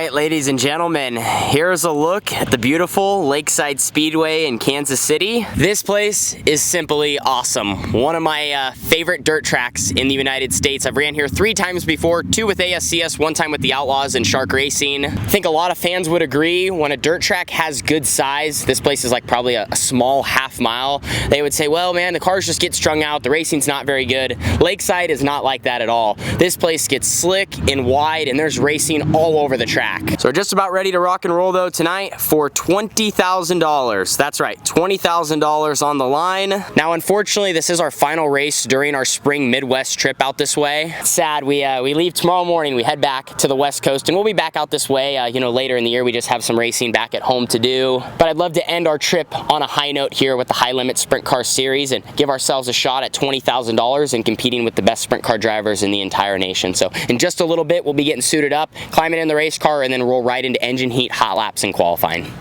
right, ladies and gentlemen, here's a look at the beautiful Lakeside Speedway in Kansas City. This place is simply awesome. One of my favorite dirt tracks in the United States. I've ran here 3 times before, 2 with ASCS, 1 time with the Outlaws and Shark Racing. I think a lot of fans would agree when a dirt track has good size, this place is like probably a small half mile. They would say, well, man, the cars just get strung out, the racing's not very good. Lakeside is not like that at all. This place gets slick and wide, and there's racing all over the track. So we're just about ready to rock and roll though tonight for $20,000. That's right, $20,000 on the line. Now, unfortunately, this is our final race during our spring Midwest trip out this way. It's sad, we leave tomorrow morning, we head back to the West Coast, and we'll be back out this way, you know, later in the year. We just have some racing back at home to do. But I'd love to end our trip on a high note here with the High Limit Sprint Car Series and give ourselves a shot at $20,000 and competing with the best sprint car drivers in the entire nation. So in just a little bit, we'll be getting suited up, climbing in the race car, and then roll right into engine heat, hot laps, and qualifying.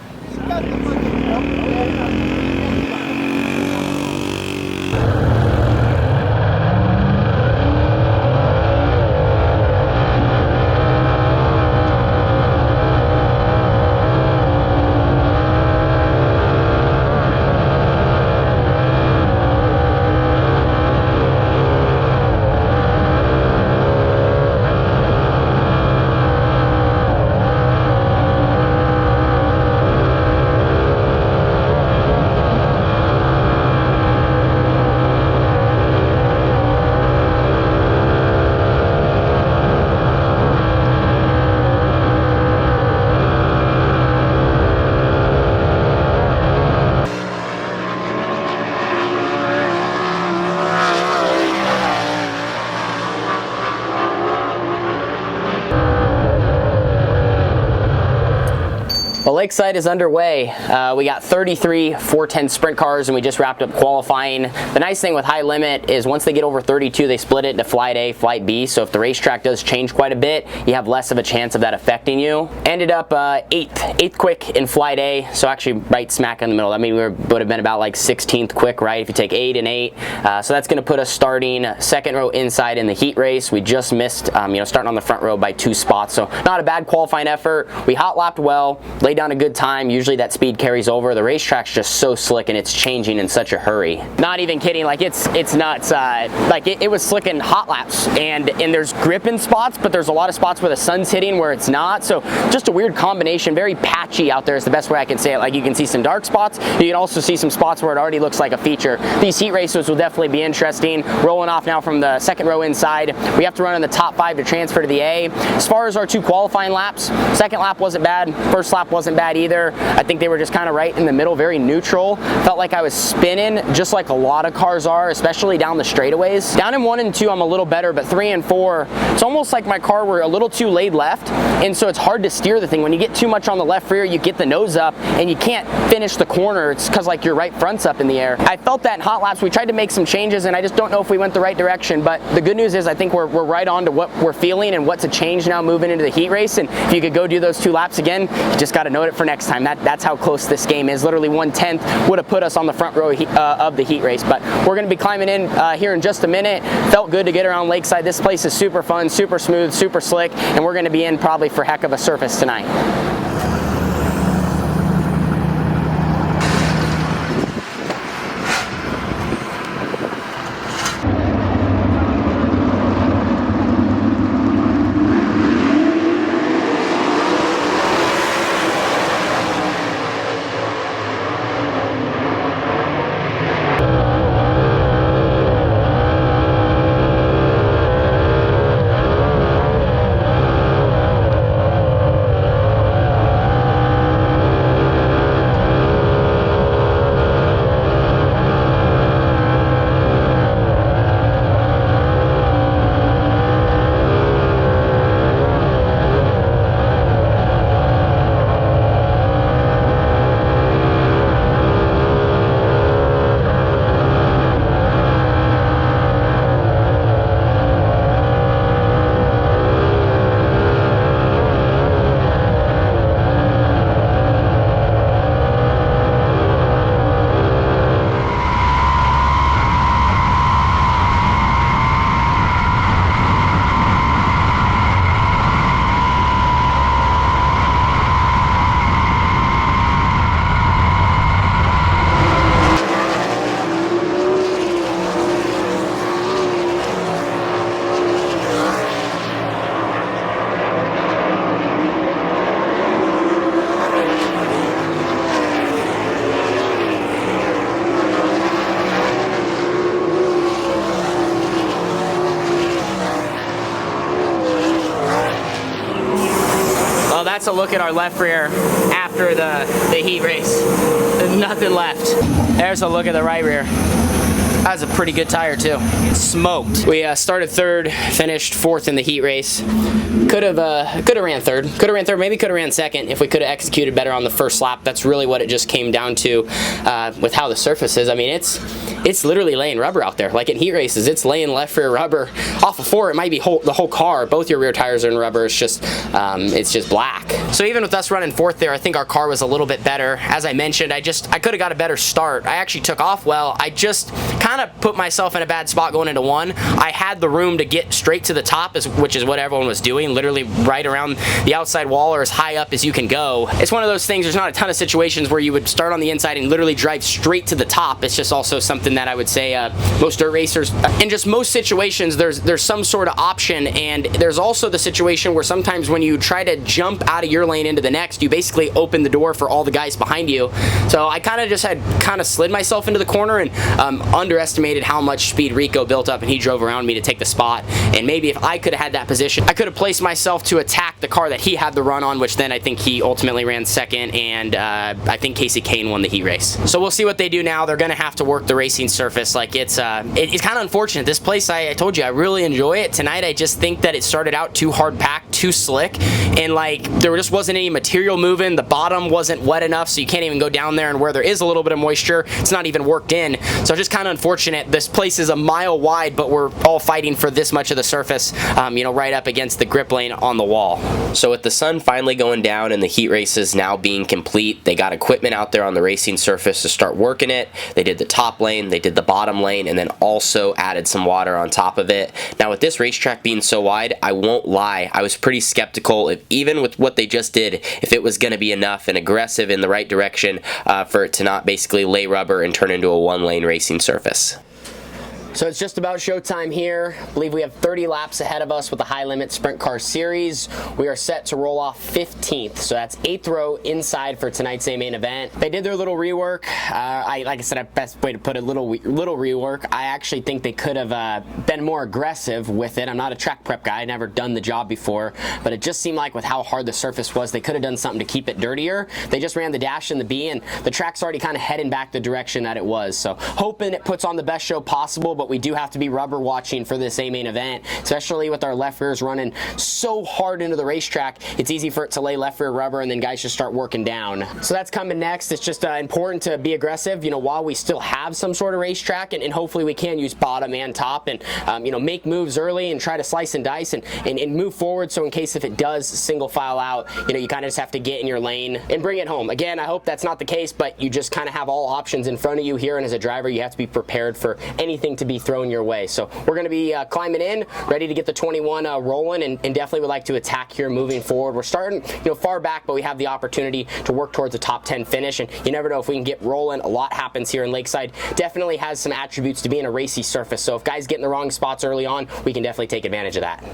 Well, Lakeside is underway. We got 33 410 sprint cars, and we just wrapped up qualifying. The nice thing with High Limit is once they get over 32, they split it into Flight A, Flight B, so if the racetrack does change quite a bit, you have less of a chance of that affecting you. Ended up 8th quick in Flight A, so actually right smack in the middle. I mean, we would have been about like 16th quick, right, if you take 8 and 8. So that's going to put us starting second row inside in the heat race. We just missed, you know, starting on the front row by 2 spots, so not a bad qualifying effort. We hot lapped well, laid down a good time. Usually that speed carries over. The racetrack's just so slick and it's changing in such a hurry. Not even kidding, like it's nuts. Like it was slick in hot laps, and there's grip in spots, but there's a lot of spots where the sun's hitting where it's not. So just a weird combination, very patchy out there is the best way I can say it. Like you can see some dark spots, you can also see some spots where it already looks like a feature. These heat races will definitely be interesting. Rolling off now from the second row inside. We have to run in the top 5 to transfer to the A. As far as our 2 qualifying laps, second lap wasn't bad, first lap wasn't bad either. I think they were just kind of right in the middle, very neutral. Felt like I was spinning just like a lot of cars are, especially down the straightaways. Down in 1 and 2 I'm a little better, but 3 and 4, it's almost like my car were a little too laid left, and so it's hard to steer the thing. When you get too much on the left rear, you get the nose up and you can't finish the corner. It's because like your right front's up in the air. I felt that in hot laps. We tried to make some changes, and I just don't know if we went the right direction, but the good news is I think we're right on to what we're feeling and what to change now moving into the heat race. And if you could go do those 2 laps again, you just got to note it for next time. That's how close this game is. Literally 1/10 would have put us on the front row of the heat race. But we're going to be climbing in here in just a minute. Felt good to get around Lakeside. This place is super fun, super smooth, super slick, and we're going to be in probably for heck of a surface tonight. that's a look at our left rear after the heat race. There's nothing left. There's a look at the right rear. That's a pretty good tire too. Smoked. We started third, finished fourth in the heat race. Could have ran third. Maybe could have ran second if we could have executed better on the first lap. That's really what it just came down to with how the surface is. I mean, it's literally laying rubber out there. Like in heat races, it's laying left rear rubber. Off of four, it might be the whole car. Both your rear tires are in rubber. It's just black. So even with us running fourth there, I think our car was a little bit better. As I mentioned, I could have got a better start. I actually took off well. I just kind of put myself in a bad spot going into one. I had the room to get straight to the top, which is what everyone was doing, literally right around the outside wall or as high up as you can go. It's one of those things, there's not a ton of situations where you would start on the inside and literally drive straight to the top. It's just also something that I would say most dirt racers, in just most situations, there's some sort of option, and there's also the situation where sometimes when you try to jump out of your lane into the next, you basically open the door for all the guys behind you. So I kind of just had slid myself into the corner and underestimated how much speed Rico built up, and he drove around me to take the spot. And maybe if I could have had that position, I could have placed myself to attack the car that he had the run on, which then I think he ultimately ran second, and I think Casey Kane won the heat race. So we'll see what they do now. They're going to have to work the racing surface. Like it's kind of unfortunate. This place, I told you, I really enjoy it. Tonight, I just think that it started out too hard packed, too slick, and like there just wasn't any material moving. The bottom wasn't wet enough, so you can't even go down there, and where there is a little bit of moisture, it's not even worked in. So just kind of unfortunate. This place is a mile wide, but we're all fighting for this much of the surface, right up against the grip lane on the wall. So with the sun finally going down and the heat races now being complete, they got equipment out there on the racing surface to start working it. They did the top lane, they did the bottom lane, and then also added some water on top of it. Now with this racetrack being so wide, I won't lie, I was pretty skeptical if even with what they just did, if it was going to be enough and aggressive in the right direction for it to not basically lay rubber and turn into a one-lane racing surface. So it's just about showtime here. I believe we have 30 laps ahead of us with the High Limit Sprint Car Series. We are set to roll off 15th, so that's 8th row inside for tonight's main event. They did their little rework. Like I said, best way to put it, little rework. I actually think they could have been more aggressive with it. I'm not a track prep guy. I've never done the job before, but it just seemed like with how hard the surface was, they could have done something to keep it dirtier. They just ran the dash and the B, and the track's already kind of heading back the direction that it was. So hoping it puts on the best show possible, but we do have to be rubber watching for this main event, especially with our left rears running so hard into the racetrack. It's easy for it to lay left rear rubber and then guys just start working down. So that's coming next. It's just important to be aggressive, while we still have some sort of racetrack, and hopefully we can use bottom and top and, make moves early and try to slice and dice and move forward. So in case if it does single file out, you kind of just have to get in your lane and bring it home. Again, I hope that's not the case, but you just kind of have all options in front of you here, and as a driver, you have to be prepared for anything to be thrown your way. So we're going to be climbing in, ready to get the 21 rolling, and definitely would like to attack here moving forward. We're starting far back, but we have the opportunity to work towards a top 10 finish, and you never know if we can get rolling. A lot happens here in Lakeside. Definitely has some attributes to being a racy surface, so if guys get in the wrong spots early on, we can definitely take advantage of that.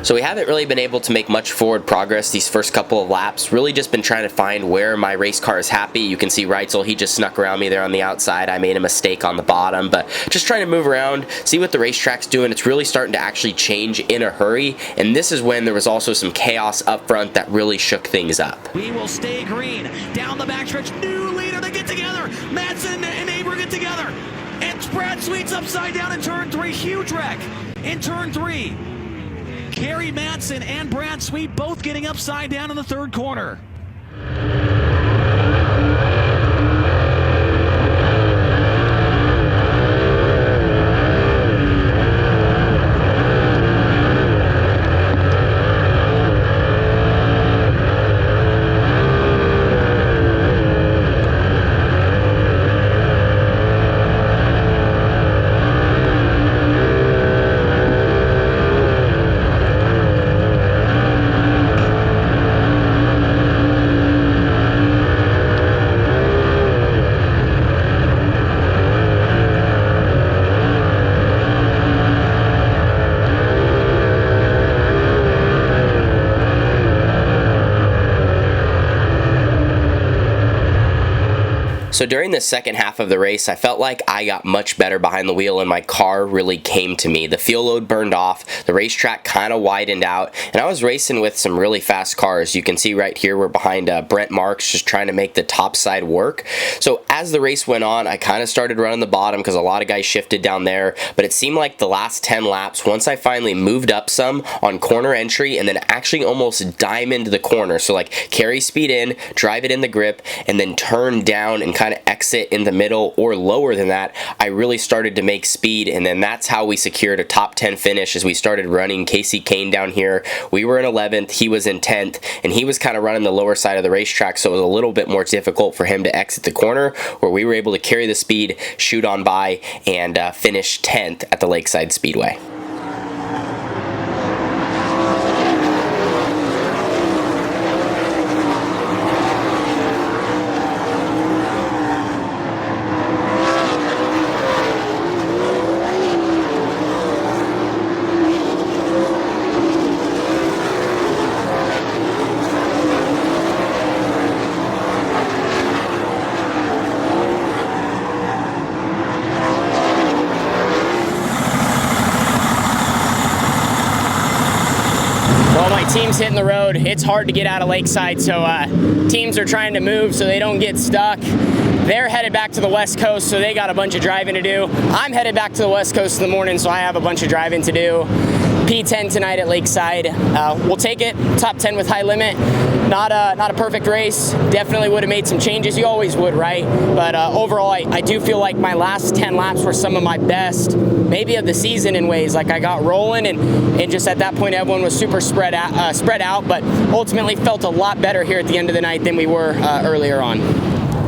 So we haven't really been able to make much forward progress these first couple of laps. Really just been trying to find where my race car is happy. You can see Reitzel, he just snuck around me there on the outside. I made a mistake on the bottom, but just trying to move around, see what the racetrack's doing. It's really starting to actually change in a hurry, and this is when there was also some chaos up front that really shook things up. We will stay green. Down the backstretch, new leader, they get together. Madsen and Aber get together. And Brad Sweet's upside down in turn 3, huge wreck. In turn 3. Kerry, Madsen, and Brad Sweet both getting upside down in the third corner. So during the second half of the race, I felt like I got much better behind the wheel and my car really came to me. The fuel load burned off, the racetrack kind of widened out, and I was racing with some really fast cars. You can see right here we're behind Brent Marks just trying to make the top side work. So as the race went on, I kind of started running the bottom because a lot of guys shifted down there, but it seemed like the last 10 laps, once I finally moved up some on corner entry and then actually almost diamond the corner, so like carry speed in, drive it in the grip, and then turn down and kind of exit in the middle or lower than that, I really started to make speed, and then that's how we secured a top 10 finish as we started running Casey Kane down here. We were in 11th, he was in 10th, and he was kind of running the lower side of the racetrack, so it was a little bit more difficult for him to exit the corner, where we were able to carry the speed, shoot on by, and finish 10th at the Lakeside Speedway. Well, my team's hitting the road. It's hard to get out of Lakeside, so teams are trying to move so they don't get stuck. They're headed back to the West Coast, so they got a bunch of driving to do. I'm headed back to the West Coast in the morning, so I have a bunch of driving to do. P10 tonight at Lakeside. We'll take it. Top 10 with high limit. Not a perfect race. Definitely would have made some changes. You always would, right? But overall, I do feel like my last 10 laps were some of my best, maybe of the season in ways. Like I got rolling, and just at that point, everyone was super spread out. But ultimately, felt a lot better here at the end of the night than we were earlier on.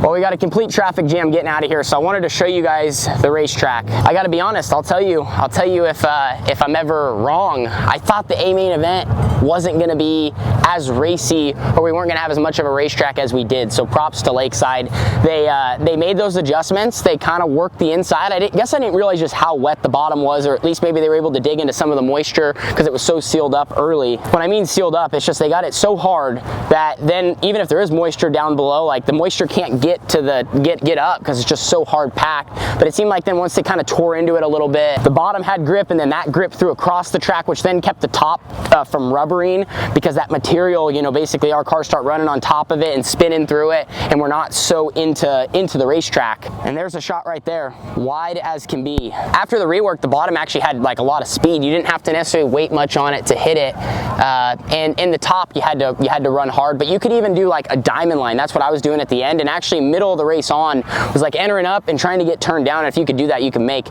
Well, we got a complete traffic jam getting out of here, so I wanted to show you guys the racetrack. I gotta be honest, I'll tell you if I'm ever wrong. I thought the A main event wasn't gonna be as racy, or we weren't gonna have as much of a racetrack as we did, so props to Lakeside. They made those adjustments. They kind of worked the inside. I guess I didn't realize just how wet the bottom was, or at least maybe they were able to dig into some of the moisture because it was so sealed up early. When I mean sealed up, it's just they got it so hard that then even if there is moisture down below, like the moisture can't get up because it's just so hard packed. But it seemed like then once they kind of tore into it a little bit, the bottom had grip, and then that grip threw across the track, which then kept the top from rubbering, because that material, you know, basically our cars start running on top of it and spinning through it, and we're not so into the racetrack. And there's a shot right there, wide as can be. After the rework, the bottom actually had like a lot of speed. You didn't have to necessarily wait much on it to hit it, and in the top you had to run hard, but you could even do like a diamond line. That's what I was doing at the end, and actually middle of the race on was like entering up and trying to get turned down. And if you could do that, you can make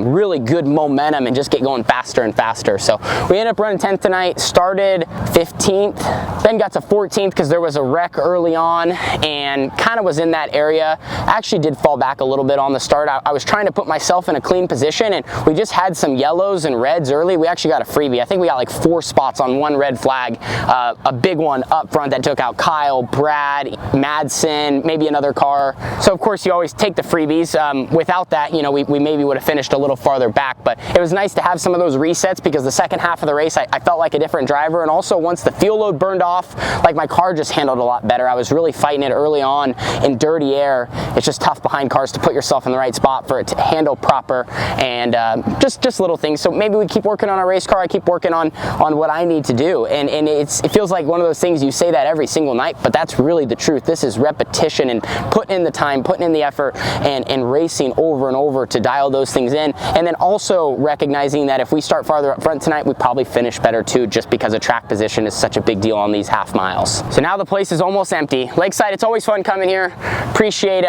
really good momentum and just get going faster and faster. So we ended up running 10th tonight, started 15th, Then got to 14th because there was a wreck early on and kind of was in that area. Actually did fall back a little bit on the start. I was trying to put myself in a clean position, and we just had some yellows and reds early. We actually got a freebie. I think we got like 4 spots on one red flag. A big one up front that took out Kyle, Brad, Madsen, maybe another car. So of course you always take the freebies. Without that, you know, we maybe would have finished a little farther back, but it was nice to have some of those resets because the second half of the race I felt like a different driver. And also once the fuel load burned off, like my car just handled a lot better. I was really fighting it early on in dirty air. It's just tough behind cars to put yourself in the right spot for it to handle proper, and just little things. So maybe we keep working on our race car. I keep working on what I need to do, and it feels like one of those things you say that every single night, but that's really the truth. This is repetition and putting in the time, putting in the effort, and racing over and over to dial those things in. And then also recognizing that if we start farther up front tonight, we probably finish better too, just because of track position is such a big deal on these half miles. So now the place is almost empty. Lakeside, it's always fun coming here. Appreciate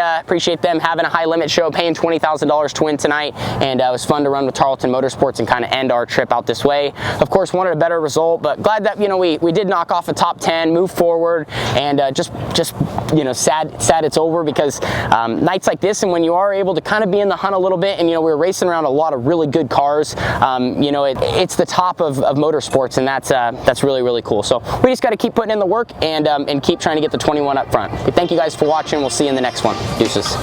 them having a high limit show, paying $20,000 to win tonight, and it was fun to run with Tarleton Motorsports and kind of end our trip out this way. Of course, wanted a better result, but glad that, you know, we did knock off a top 10, move forward, and just you know, sad it's over, because nights like this, and when you are able to kind of be in the hunt a little bit, and you know, we were racing around a lot of really good cars, you know, it's the top of motorsports, and that's really cool. So we just got to keep putting in the work and keep trying to get the 21 up front. But thank you guys for watching. We'll see you in the next one. Deuces.